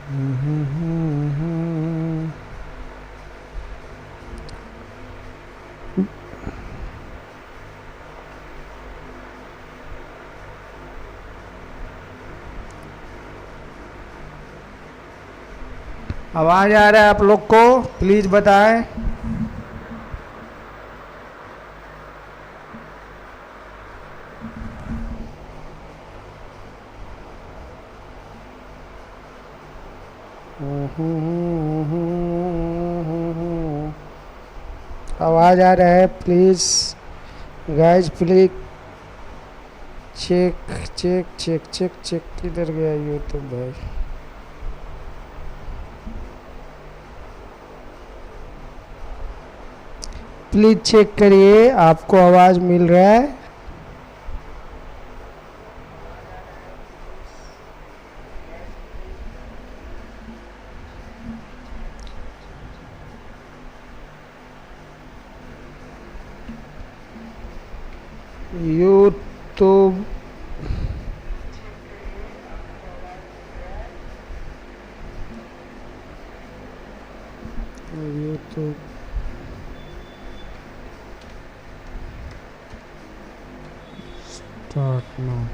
आवाज आ रहा है आप लोग को? प्लीज बताएं। आवाज आ रहा है? Please guys please check check check check check. किधर गया यूट्यूब भाई? प्लीज चेक करिए, आपको आवाज मिल रहा है? YouTube YouTube start now.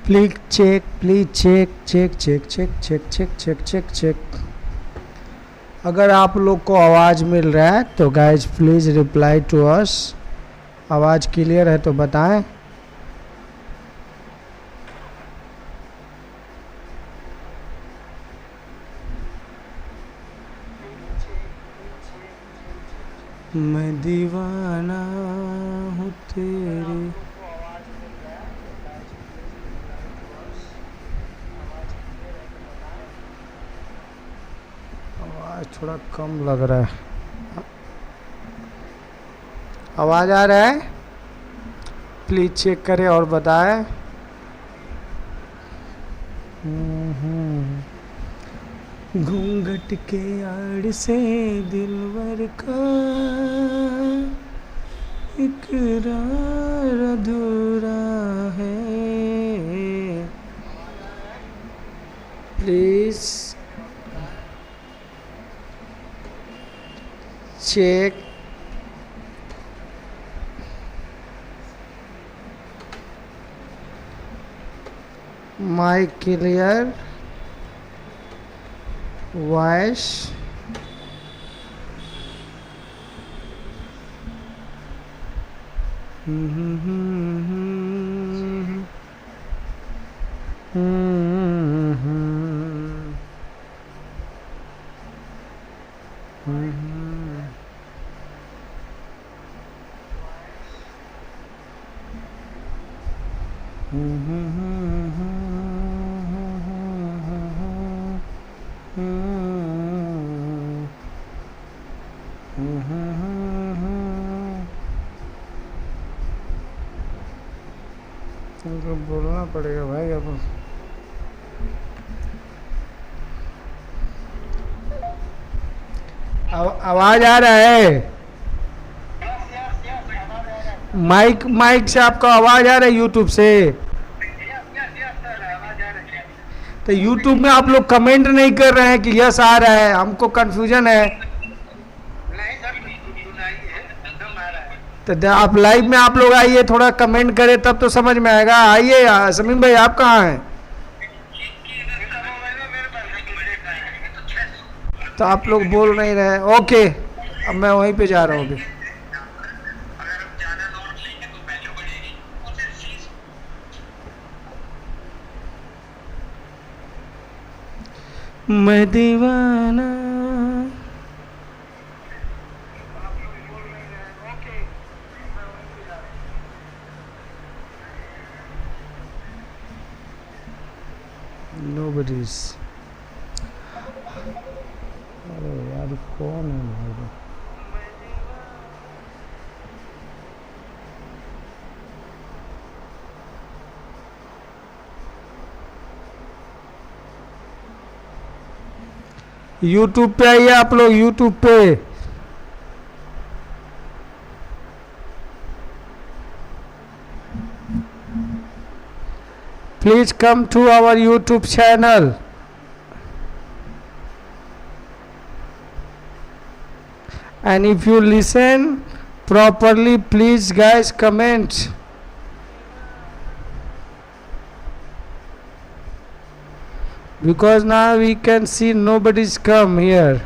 Please check check check check check check check check. अगर आप लोग को आवाज़ मिल रहा है तो guys please reply to us. आवाज़ क्लियर है तो बताएं। मैं दीवाना हूँ तेरी। आवाज़ थोड़ा कम लग रहा है। आवाज़ आ रहा है? प्लीज़ चेक करें और बताएं। घूंघट के आड़ से दिलवर का इकरार अधूरा है। Please check my clear voice. तुमको बोलना पड़ेगा भाई अब। आवाज आ रहा है? माइक माइक से आपका आवाज आ रहा है यूट्यूब से? तो यूट्यूब में आप लोग कमेंट नहीं कर रहे हैं कि यस आ रहा है, हमको कंफ्यूजन है। तो आप लाइव में आप लोग आइए, थोड़ा कमेंट करें तब तो समझ में आएगा। आइए समीम भाई, आप कहाँ हैं? तो आप लोग बोल नहीं रहे। ओके, अब मैं वहीं पे जा रहा हूँ अभी। मैं दीवाना। Nobody's। अरे यार कौन है भाई? यूट्यूब पे आइए आप लोग, यूट्यूब पे। Please come to our YouTube channel. And if you listen properly, please guys comment. Because now we can see nobody's come here.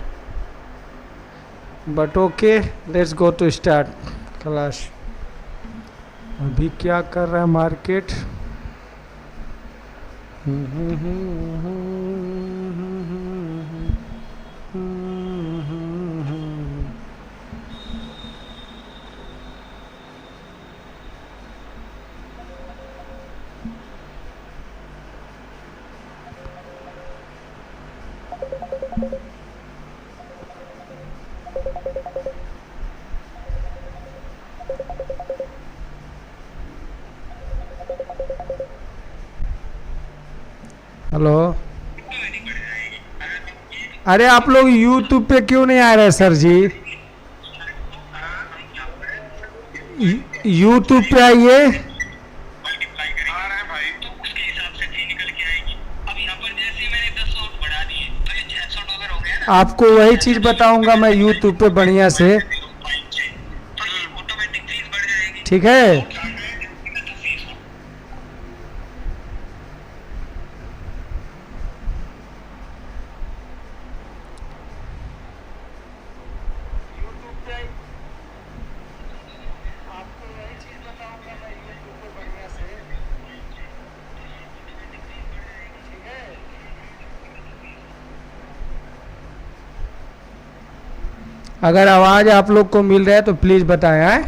But okay, let's go to start class. अभी क्या कर रहा है मार्केट? हेलो, अरे आप लोग YouTube पे क्यों नहीं आ रहे सर जी? यूट्यूब पे आइए। आपको वही चीज बताऊंगा मैं यूट्यूब पे बढ़िया से, ठीक है? अगर आवाज़ आप लोग को मिल रहा है तो प्लीज़ बताएं। आए,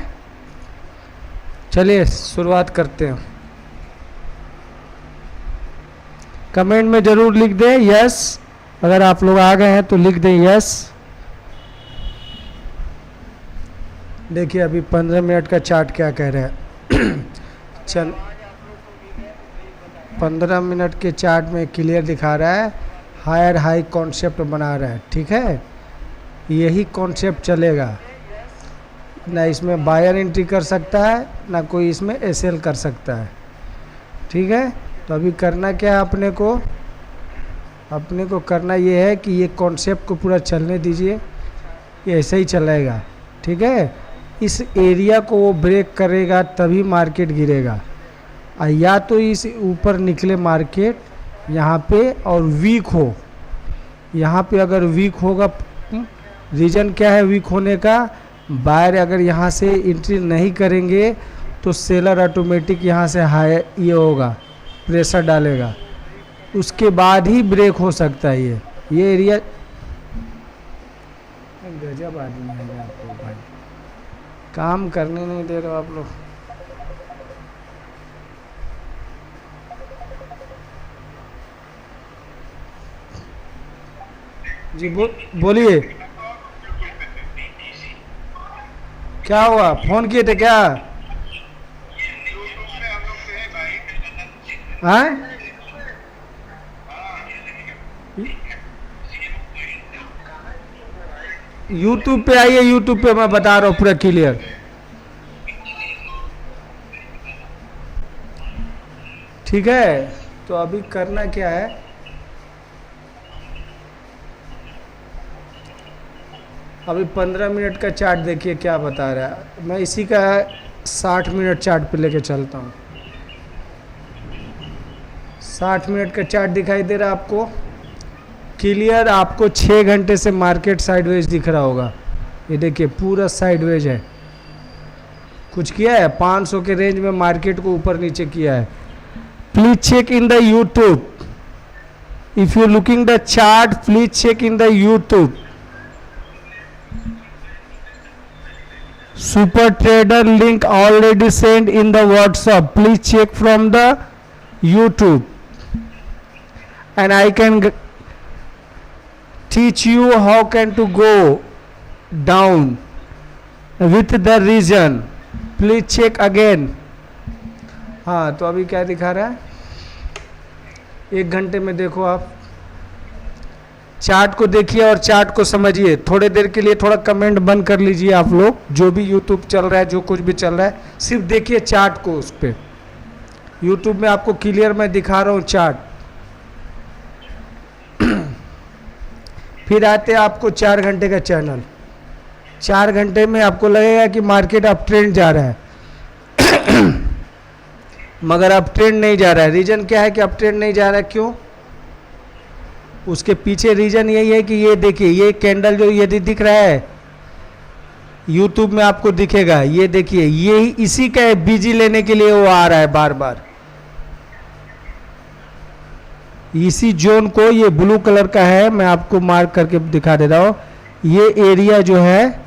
चलिए शुरुआत करते हैं। कमेंट में ज़रूर लिख दें यस। अगर आप लोग आ गए हैं तो लिख दें यस। देखिए अभी 15 मिनट का चार्ट क्या कह रहा है। चल 15 मिनट के चार्ट में क्लियर दिखा रहा है, हायर हाई कॉन्सेप्ट बना रहा है, ठीक है? यही कॉन्सेप्ट चलेगा ना, इसमें बायर एंट्री कर सकता है ना कोई इसमें एसएल कर सकता है, ठीक है? तो अभी करना क्या है अपने को करना ये है कि ये कॉन्सेप्ट को पूरा चलने दीजिए, ये ऐसे ही चलेगा, ठीक है? इस एरिया को वो ब्रेक करेगा तभी मार्केट गिरेगा, या तो इस ऊपर निकले मार्केट यहाँ पे और वीक हो। यहाँ पे अगर वीक होगा, रीज़न क्या है वीक होने का? बायर अगर यहाँ से एंट्री नहीं करेंगे तो सेलर ऑटोमेटिक यहाँ से हाई ये होगा, प्रेशर डालेगा, उसके बाद ही ब्रेक हो सकता है। ये एरिया गजब आदमी है आपको भाई, काम करने नहीं दे रहे हो आप लोग। जी बोलिए, क्या हुआ? फोन किए थे क्या? हाँ, यूट्यूब पे आइए, यूट्यूब पे मैं बता रहा हूँ पूरा क्लियर। ठीक है, तो अभी करना क्या है, अभी 15 मिनट का चार्ट देखिए क्या बता रहा है। मैं इसी का 60 मिनट चार्ट पे लेके चलता हूँ। 60 मिनट का चार्ट दिखाई दे रहा है आपको क्लियर? आपको 6 घंटे से मार्केट साइडवेज दिख रहा होगा। ये देखिए पूरा साइडवेज है, कुछ किया है 500 के रेंज में मार्केट को ऊपर नीचे किया है। Please check in the YouTube, if you looking the chart please check in the YouTube. Super trader link already sent in the WhatsApp. Please check from the YouTube, and I can teach you how can to go down with the reason. Please check again. हाँ, तो अभी क्या दिखा रहा है? 1 घंटे में देखो आप, चार्ट को देखिए और चार्ट को समझिए। थोड़े देर के लिए थोड़ा कमेंट बंद कर लीजिए आप लोग, जो भी यूट्यूब चल रहा है, जो कुछ भी चल रहा है, सिर्फ देखिए चार्ट को। उस पर यूट्यूब में आपको क्लियर मैं दिखा रहा हूँ चार्ट। फिर आते हैं आपको 4 घंटे का चैनल। 4 घंटे में आपको लगेगा कि मार्केट अप ट्रेंड जा रहा है मगर अप ट्रेंड नहीं जा रहा है। रीजन क्या है कि अप ट्रेंड नहीं जा रहा है? क्यों? उसके पीछे रीजन यही है कि ये देखिए, ये कैंडल जो यदि दिख रहा है यूट्यूब में आपको दिखेगा, ये देखिए, ये इसी का बीजी लेने के लिए वो आ रहा है बार बार। इसी जोन को, ये ब्लू कलर का है, मैं आपको मार्क करके दिखा दे रहा हूँ, ये एरिया जो है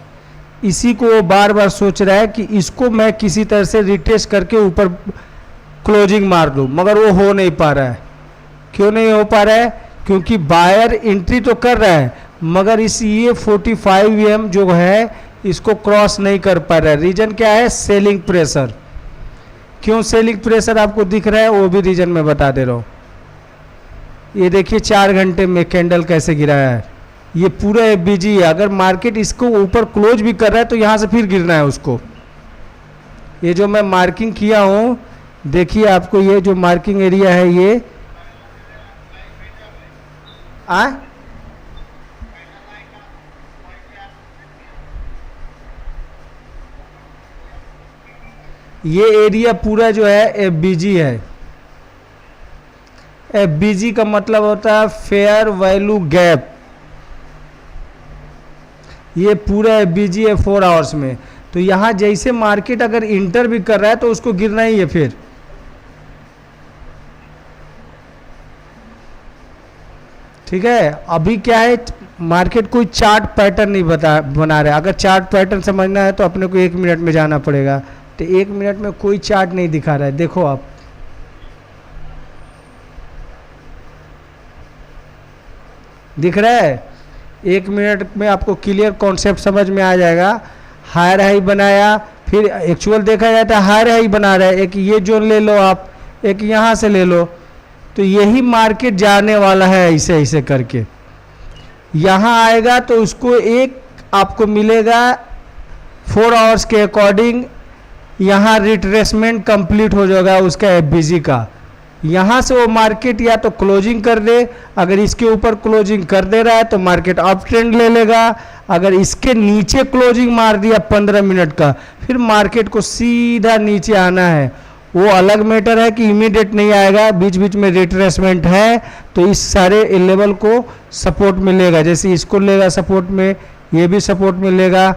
इसी को वो बार बार सोच रहा है कि इसको मैं किसी तरह से रिटेस्ट करके ऊपर क्लोजिंग मार दूं, मगर वो हो नहीं पा रहा है। क्यों नहीं हो पा रहा है? क्योंकि बायर एंट्री तो कर रहा है मगर इस ये 45 EM जो है इसको क्रॉस नहीं कर पा रहा है। रीजन क्या है? Selling pressure. क्यों सेलिंग प्रेशर आपको दिख रहा है वो भी रीजन मैं बता दे रहा हूँ। ये देखिए 4 घंटे में कैंडल कैसे गिरा है, ये पूरा बीजी है। अगर मार्केट इसको ऊपर क्लोज भी कर रहा है तो यहाँ से फिर गिरना है उसको। ये जो मैं मार्किंग किया हूँ देखिए, आपको ये जो मार्किंग एरिया है ये ये एरिया पूरा जो है एफबीजी है। एफबीजी का मतलब होता है फेयर वैल्यू गैप। ये पूरा एफबीजी है 4 आवर्स में। तो यहाँ जैसे मार्केट अगर इंटर भी कर रहा है तो उसको गिरना ही है फिर। ठीक है, अभी क्या है, मार्केट कोई चार्ट पैटर्न नहीं बना रहा है। अगर चार्ट पैटर्न समझना है तो अपने को 1 मिनट में जाना पड़ेगा। तो 1 मिनट में कोई चार्ट नहीं दिखा रहा है। देखो आप, दिख रहा है? 1 मिनट में आपको क्लियर कॉन्सेप्ट समझ में आ जाएगा। हायर हाई बनाया, फिर एक्चुअल देखा जाए तो हायर हाई बना रहा है। एक ये जोन ले लो आप, एक यहाँ से ले लो, तो यही मार्केट जाने वाला है ऐसे ऐसे करके। यहाँ आएगा तो उसको एक आपको मिलेगा 4 आवर्स के अकॉर्डिंग, यहाँ रिट्रेसमेंट कंप्लीट हो जाएगा उसका एफबीजी का। यहाँ से वो मार्केट या तो क्लोजिंग कर दे, अगर इसके ऊपर क्लोजिंग कर दे रहा है तो मार्केट अप ट्रेंड ले लेगा। अगर इसके नीचे क्लोजिंग मार दिया 15 मिनट का, फिर मार्केट को सीधा नीचे आना है। वो अलग मैटर है कि इमीडिएट नहीं आएगा, बीच बीच में रिट्रेसमेंट है तो इस सारे लेवल को सपोर्ट मिलेगा। जैसे इसको लेगा सपोर्ट में, ये भी सपोर्ट मिलेगा,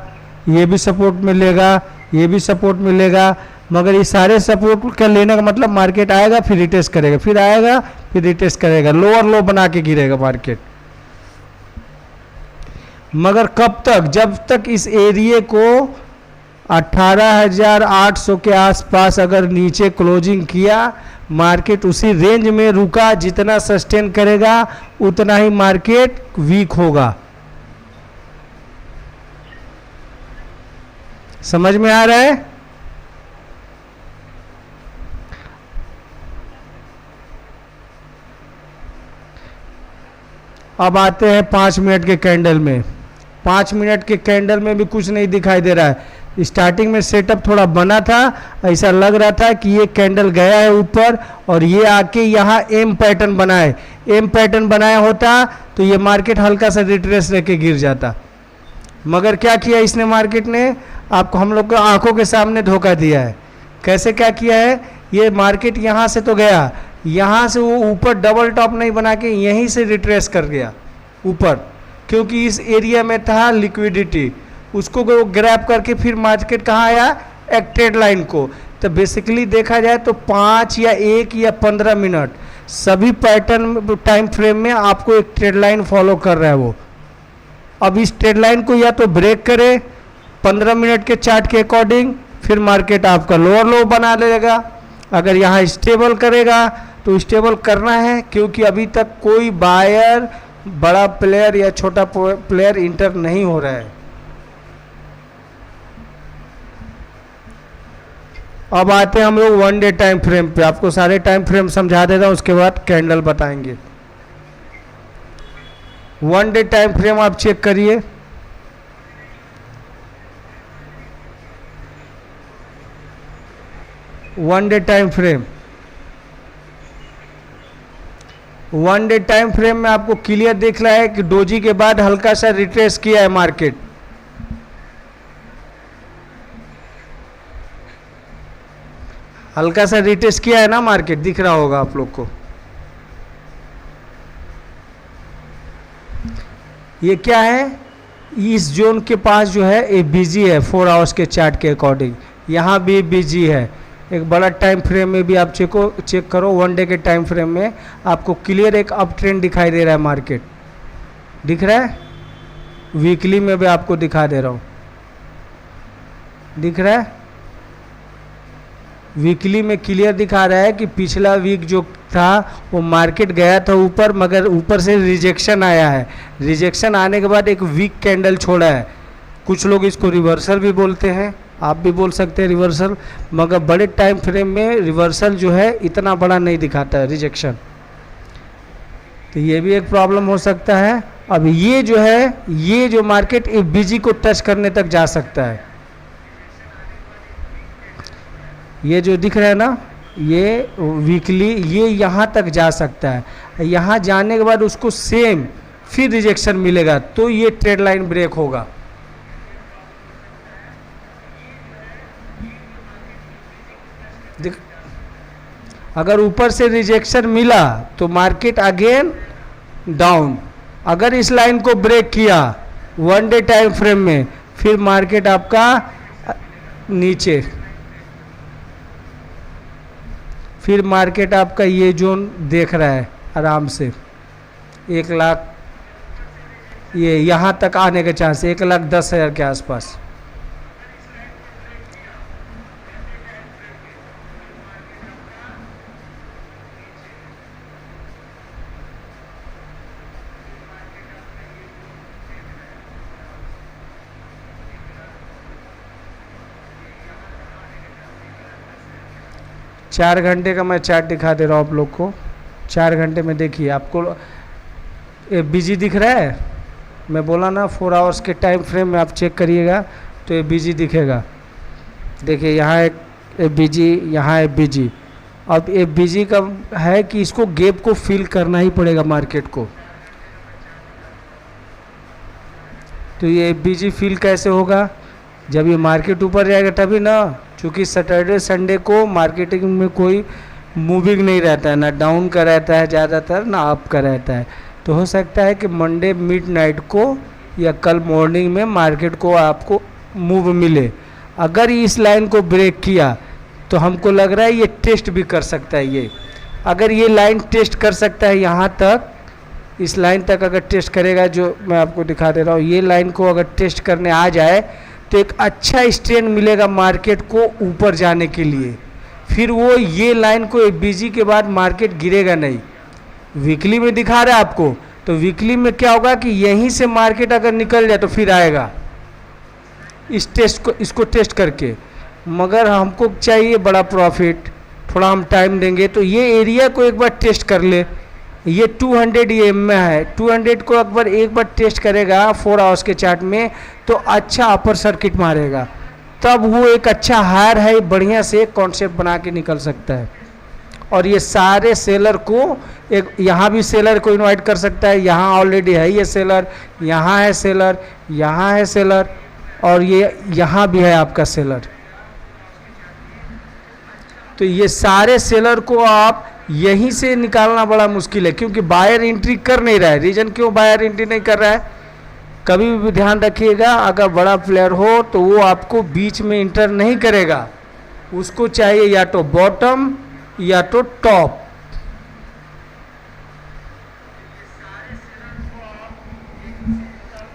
ये भी सपोर्ट मिलेगा, ये भी सपोर्ट मिलेगा। मगर ये सारे सपोर्ट का लेने का मतलब मार्केट आएगा फिर रिटेस्ट करेगा, फिर आएगा फिर रिटेस्ट करेगा, लोअर लो बना के गिरेगा मार्केट। मगर कब तक? जब तक इस एरिया को 18,800 के आसपास अगर नीचे क्लोजिंग किया, मार्केट उसी रेंज में रुका, जितना सस्टेन करेगा उतना ही मार्केट वीक होगा। समझ में आ रहा है? अब आते हैं 5 मिनट के कैंडल में। 5 मिनट के कैंडल में भी कुछ नहीं दिखाई दे रहा है। स्टार्टिंग में सेटअप थोड़ा बना था, ऐसा लग रहा था कि ये कैंडल गया है ऊपर और ये आके यहाँ एम पैटर्न बनाए। एम पैटर्न बनाया होता तो ये मार्केट हल्का सा रिट्रेस लेके गिर जाता। मगर क्या किया इसने, मार्केट ने आपको, हम लोग को आंखों के सामने धोखा दिया है। कैसे क्या किया है? ये मार्केट यहाँ से तो गया, यहाँ से वो ऊपर डबल टॉप नहीं बना के यहीं से रिट्रेस कर गया ऊपर, क्योंकि इस एरिया में था लिक्विडिटी। उसको ग्रैब करके फिर मार्केट कहाँ आया? एक ट्रेड लाइन को। तो बेसिकली देखा जाए तो 5 या 1 या 15 मिनट सभी पैटर्न टाइम फ्रेम में आपको एक ट्रेड लाइन फॉलो कर रहा है वो। अब इस ट्रेड लाइन को या तो ब्रेक करे 15 मिनट के चार्ट के अकॉर्डिंग, फिर मार्केट आपका लोअर लो बना लेगा। अगर यहाँ स्टेबल करेगा तो स्टेबल करना है, क्योंकि अभी तक कोई बायर, बड़ा प्लेयर या छोटा प्लेयर इंटर नहीं हो रहा है। अब आते हैं हम लोग 1 डे टाइम फ्रेम पे। आपको सारे टाइम फ्रेम समझा देता हूँ, उसके बाद कैंडल बताएंगे। 1 डे टाइम फ्रेम आप चेक करिए, one day time frame, 1 day time frame में आपको क्लियर दिख रहा है कि डोजी के बाद हल्का सा रिट्रेस किया है मार्केट। हल्का सा रिट्रेस किया है ना मार्केट, दिख रहा होगा आप लोग को। ये क्या है, इस जोन के पास जो है ये बिजी है 4 आवर्स के चार्ट के अकॉर्डिंग, यहाँ भी बिजी है। एक बड़ा टाइम फ्रेम में भी आप चेक करो, 1 डे के टाइम फ्रेम में आपको क्लियर एक अप ट्रेंड दिखाई दे रहा है, मार्केट दिख रहा है। वीकली में भी आपको दिखा दे रहा हूँ, दिख रहा है। वीकली में क्लियर दिखा रहा है कि पिछला वीक जो था वो मार्केट गया था ऊपर, मगर ऊपर से रिजेक्शन आया है। रिजेक्शन आने के बाद एक वीक कैंडल छोड़ा है। कुछ लोग इसको रिवर्सल भी बोलते हैं, आप भी बोल सकते हैं रिवर्सल, मगर बड़े टाइम फ्रेम में रिवर्सल जो है इतना बड़ा नहीं दिखाता है, रिजेक्शन। तो ये भी एक प्रॉब्लम हो सकता है। अब ये जो है, ये जो मार्केट बीजी को टच करने तक जा सकता है। ये जो दिख रहा है ना, ये वीकली, ये यहाँ तक जा सकता है। यहाँ जाने के बाद उसको सेम फिर रिजेक्शन मिलेगा, तो ये ट्रेड लाइन ब्रेक होगा। अगर ऊपर से रिजेक्शन मिला तो मार्केट अगेन डाउन। अगर इस लाइन को ब्रेक किया 1 डे टाइम फ्रेम में, फिर मार्केट आपका नीचे, फिर मार्केट आपका ये जोन देख रहा है आराम से 1 लाख, ये यहाँ तक आने के चांस 1,10,000 के आसपास। चार घंटे का मैं चार्ट दिखा दे रहा हूँ आप लोग को। 4 घंटे में देखिए, आपको ये बिजी दिख रहा है। मैं बोला ना 4 आवर्स के टाइम फ्रेम में आप चेक करिएगा तो ये बिजी दिखेगा। देखिए यहाँ एक बिजी, यहाँ है बिजी। अब ये बिजी का है कि इसको गैप को फिल करना ही पड़ेगा मार्केट को। तो ये बिजी फिल कैसे होगा, जब ये मार्केट ऊपर जाएगा तभी ना। चूँकि सैटरडे संडे को मार्केटिंग में कोई मूविंग नहीं रहता है, ना डाउन का रहता है ज़्यादातर, ना अप का रहता है। तो हो सकता है कि मंडे मिडनाइट को या कल मॉर्निंग में मार्केट को आपको मूव मिले। अगर इस लाइन को ब्रेक किया तो हमको लग रहा है ये टेस्ट भी कर सकता है। ये अगर ये लाइन टेस्ट कर सकता है, यहाँ तक, इस लाइन तक अगर टेस्ट करेगा, जो मैं आपको दिखा दे रहा हूँ, ये लाइन को अगर टेस्ट करने आ जाए तो एक अच्छा स्ट्रेंथ मिलेगा मार्केट को ऊपर जाने के लिए। फिर वो ये लाइन को बीजी के बाद मार्केट गिरेगा नहीं। वीकली में दिखा रहा है आपको, तो वीकली में क्या होगा कि यहीं से मार्केट अगर निकल जाए तो फिर आएगा इस टेस्ट को, इसको टेस्ट करके। मगर हमको चाहिए बड़ा प्रॉफिट, थोड़ा हम टाइम देंगे तो ये एरिया को एक बार टेस्ट कर ले। ये 200 EM में है, 200 को एक बार टेस्ट करेगा 4 आवर्स के चार्ट में तो अच्छा अपर सर्किट मारेगा, तब वो एक अच्छा हायर है, बढ़िया से कॉन्सेप्ट बना के निकल सकता है। और ये सारे सेलर को एक, यहाँ भी सेलर को इनवाइट कर सकता है। यहाँ ऑलरेडी है ये सेलर, यहाँ है सेलर, यहाँ है सेलर, और ये यहाँ भी है आपका सेलर। तो ये सारे सेलर को आप यहीं से निकालना बड़ा मुश्किल है, क्योंकि बायर एंट्री कर नहीं रहा है। रीजन क्यों बायर एंट्री नहीं कर रहा है, कभी भी ध्यान रखिएगा, अगर बड़ा प्लेयर हो तो वो आपको बीच में इंटर नहीं करेगा। उसको चाहिए या तो बॉटम या तो टॉप।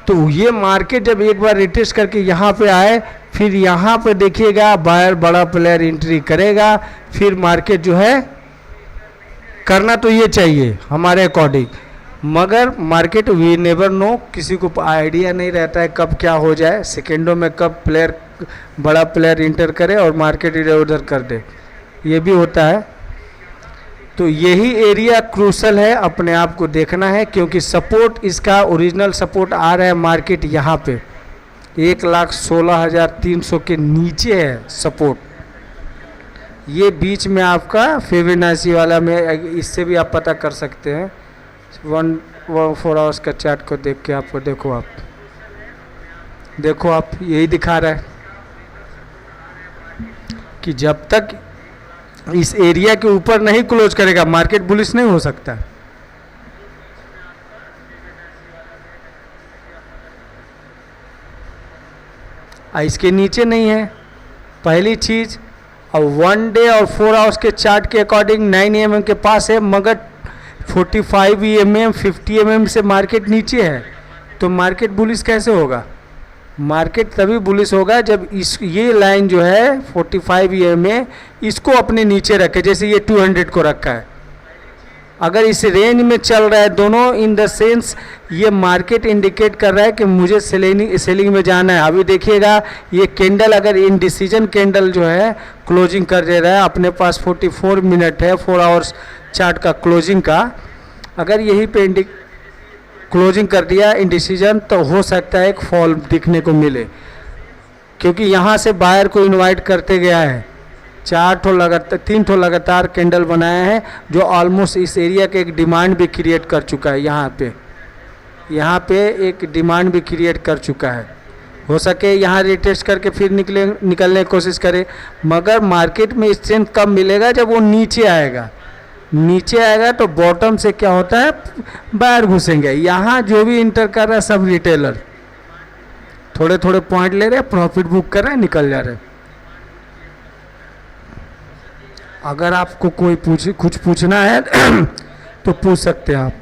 तो ये मार्केट जब एक बार रिटेस्ट करके यहाँ पे आए, फिर यहाँ पे देखिएगा बायर बड़ा प्लेयर एंट्री करेगा, फिर मार्केट जो है करना तो ये चाहिए हमारे अकॉर्डिंग। मगर मार्केट वी नेवर नो, किसी को आइडिया नहीं रहता है कब क्या हो जाए, सेकेंडों में कब प्लेयर बड़ा प्लेयर इंटर करे और मार्केट इधर उधर कर दे, ये भी होता है। तो यही एरिया क्रूशल है, अपने आप को देखना है, क्योंकि सपोर्ट इसका ओरिजिनल सपोर्ट आ रहा है मार्केट यहाँ पे 1,16,300 के नीचे है सपोर्ट। ये बीच में आपका फिबोनाची वाला में, इससे भी आप पता कर सकते हैं। 4 आवर्स का चार्ट को देख के आपको देखो आप यही दिखा रहा है कि जब तक इस एरिया के ऊपर नहीं क्लोज करेगा मार्केट बुलिश नहीं हो सकता। इसके नीचे नहीं है पहली चीज। अब 1 डे और 4 आवर्स के चार्ट के अकॉर्डिंग 9 mm के पास है, मगर 45 mm 50 mm से मार्केट नीचे है, तो मार्केट बुलिश कैसे होगा? मार्केट तभी बुलिश होगा जब ये लाइन जो है 45 EMA इसको अपने नीचे रखे, जैसे ये 200 को रखा है। अगर इस रेंज में चल रहा है दोनों, इन द सेंस ये मार्केट इंडिकेट कर रहा है कि मुझे सेलिंग में जाना है। अभी देखिएगा ये कैंडल अगर इनडिसीजन कैंडल जो है क्लोजिंग कर दे रहा है, अपने पास 44 मिनट है 4 आवर्स चार्ट का क्लोजिंग का, अगर यही पे क्लोजिंग कर दिया इनडिसीजन, तो हो सकता है एक फॉल दिखने को मिले, क्योंकि यहाँ से बायर को इनवाइट करते गया है। 3 ठो लगातार कैंडल बनाया है, जो ऑलमोस्ट इस एरिया के एक डिमांड भी क्रिएट कर चुका है। यहाँ पे एक डिमांड भी क्रिएट कर चुका है। हो सके यहाँ रिटेस्ट करके फिर निकलने की कोशिश करे, मगर मार्केट में स्ट्रेंथ कब मिलेगा? जब वो नीचे आएगा तो बॉटम से क्या होता है, बाहर घुसेंगे। यहाँ जो भी इंटर कर रहा है सब रिटेलर थोड़े थोड़े पॉइंट ले रहे हैं, प्रॉफिट बुक कर रहे हैं, निकल जा रहे हैं। अगर आपको कोई कुछ पूछना है तो पूछ सकते हैं आप।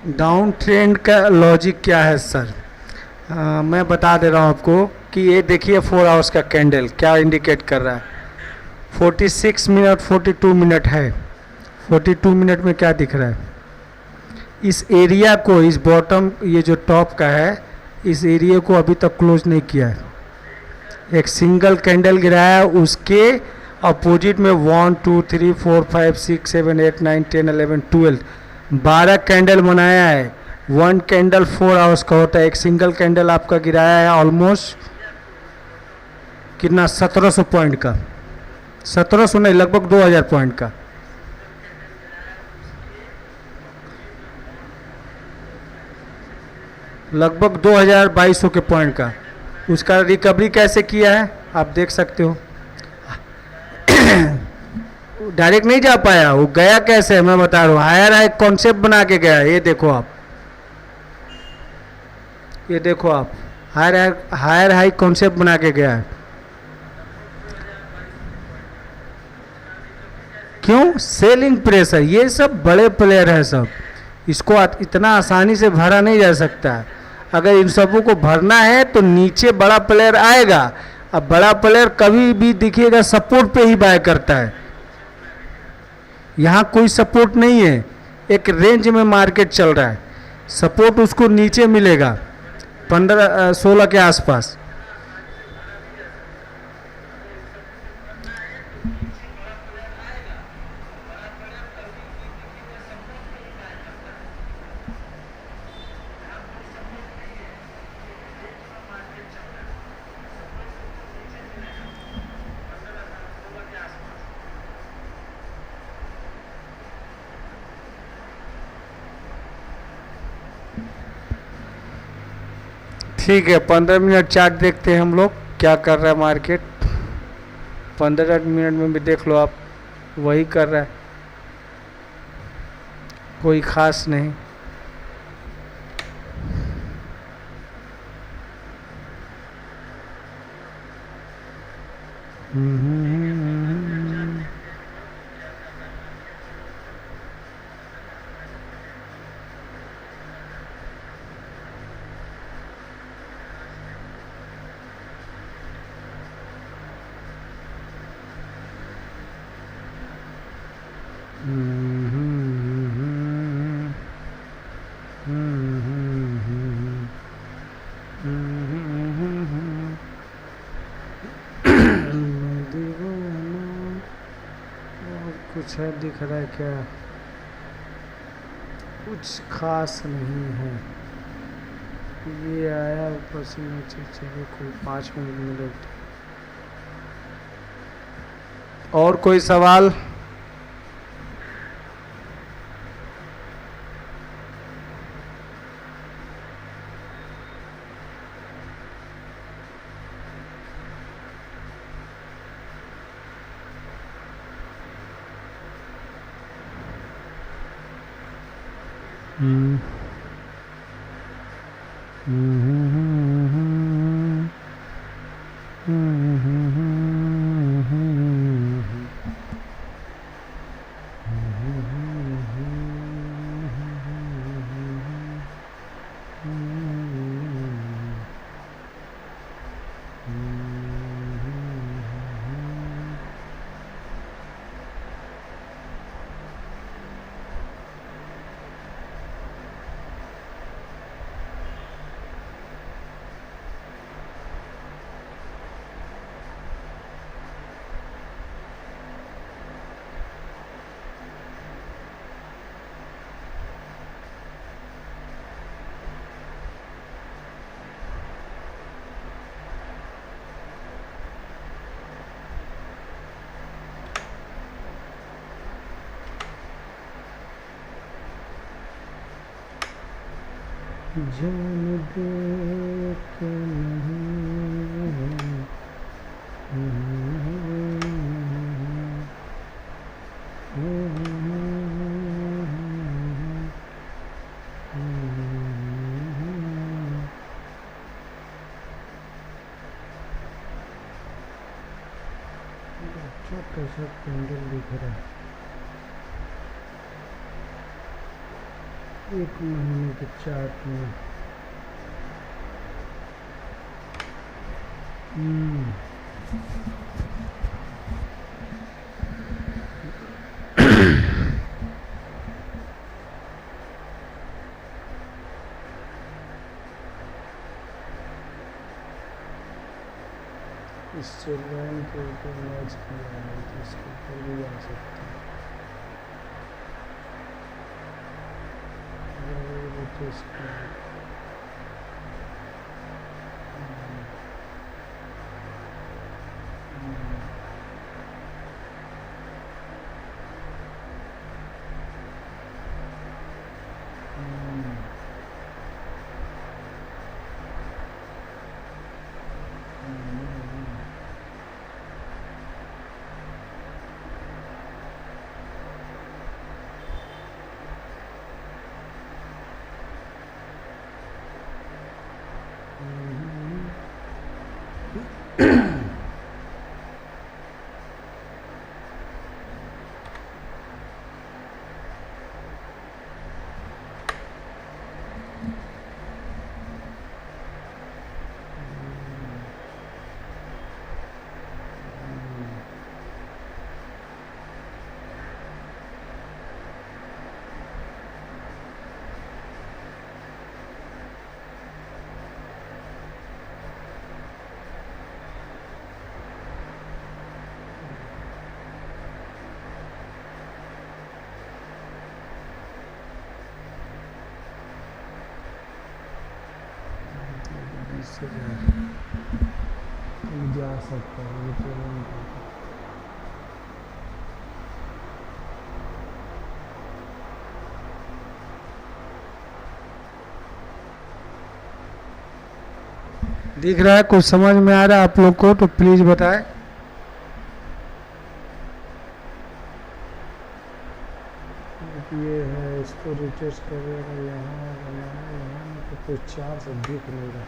डाउन ट्रेंड का लॉजिक क्या है सर? मैं बता दे रहा हूँ आपको कि ये देखिए 4 आवर्स का कैंडल क्या इंडिकेट कर रहा है। 46 मिनट 42 मिनट है। 42 मिनट में क्या दिख रहा है? इस एरिया को, इस बॉटम, ये जो टॉप का है, इस एरिया को अभी तक क्लोज नहीं किया है। एक सिंगल कैंडल गिराया है, उसके अपोजिट में 1 2 3 4 5 6 7 8 9 10 11 12 12 कैंडल बनाया है। 1 कैंडल 4 आवर्स का होता है। एक सिंगल कैंडल आपका गिराया है ऑलमोस्ट कितना, 1700 पॉइंट का, 1700 नहीं, लगभग 2000 पॉइंट का। लगभग 2200 के पॉइंट का। उसका रिकवरी कैसे किया है आप देख सकते हो। डायरेक्ट नहीं जा पाया, वो गया कैसे है मैं बता रहा हूँ। हायर हाई कॉन्सेप्ट बना के गया। ये देखो आप, ये देखो आप, हायर हाई कॉन्सेप्ट बना के गया है। क्यों? Selling pressure. ये सब बड़े प्लेयर है सब, इसको इतना आसानी से भरा नहीं जा सकता है। अगर इन सबों को भरना है तो नीचे बड़ा प्लेयर आएगा। अब बड़ा प्लेयर कभी भी दिखेगा सपोर्ट पे ही बाय करता है। यहाँ कोई सपोर्ट नहीं है, एक रेंज में मार्केट चल रहा है। सपोर्ट उसको नीचे मिलेगा 15-16 के आसपास। ठीक है, 15 मिनट चार्ट देखते हैं हम लोग क्या कर रहा है मार्केट। 15 मिनट में भी देख लो आप, वही कर रहा है, कोई खास नहीं। कुछ है दिख रहा है क्या? कुछ खास नहीं है। ये आया ऊपर से नीचे, चलो कोई 5 मिनट में देखते। और कोई सवाल? हम्म जान दे के छोटा सा कैंडल दिख रहा है। 1 महीने के चार्ट में इससे लोन के ऊपर मैच किया है तो इसके ऊपर भी आ सकता है। इसको जा सकता है ये पेमेंट। दिख रहा है? कुछ समझ में आ रहा है आप लोग को तो प्लीज बताएं। ये है, इसको रिट्रेस करेगा यहाँ तो कुछ 4 से दिख नहीं रहा।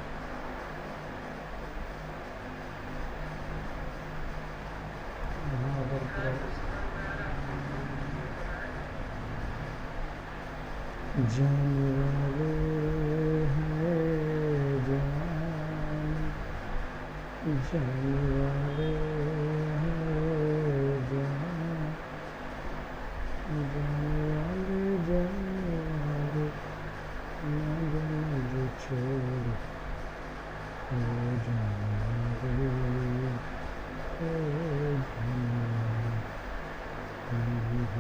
जाने वाले हैं जान, जाने वाले हैं जान, जाने वाले जाने वाले ना जाने जो छोड़ हो जाने वाले हो जाने वाले।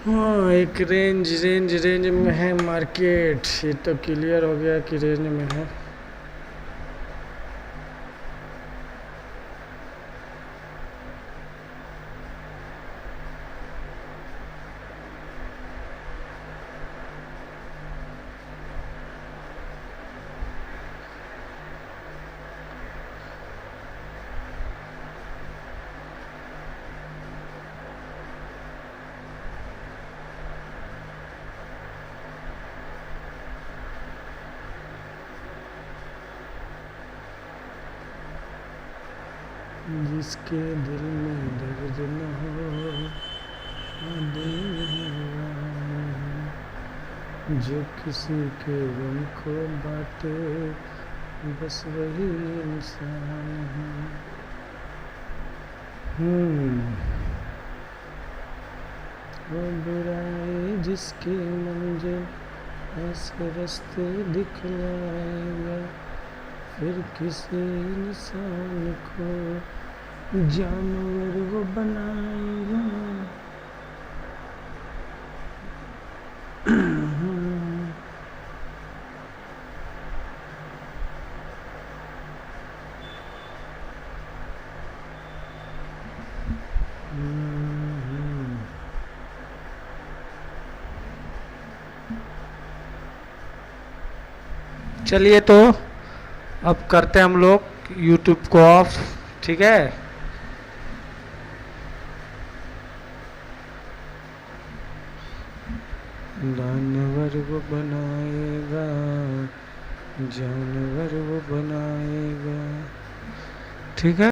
हाँ, एक रेंज में है मार्केट। ये तो क्लियर हो गया कि रेंज में है। जिसके दिल में दर्द न हो, दिल जो किसी के गम को बाटे, बस वही इंसान है। वो बुराई जिसकी मंजिल ऐसे रास्ते दिखलाएगा, फिर किसी इंसान को जानवर वो बनाएगा। चलिए, तो अब करते हैं हम लोग YouTube को ऑफ, ठीक है। जानवर वो बनाएगा, जानवर वो बनाएगा, ठीक है।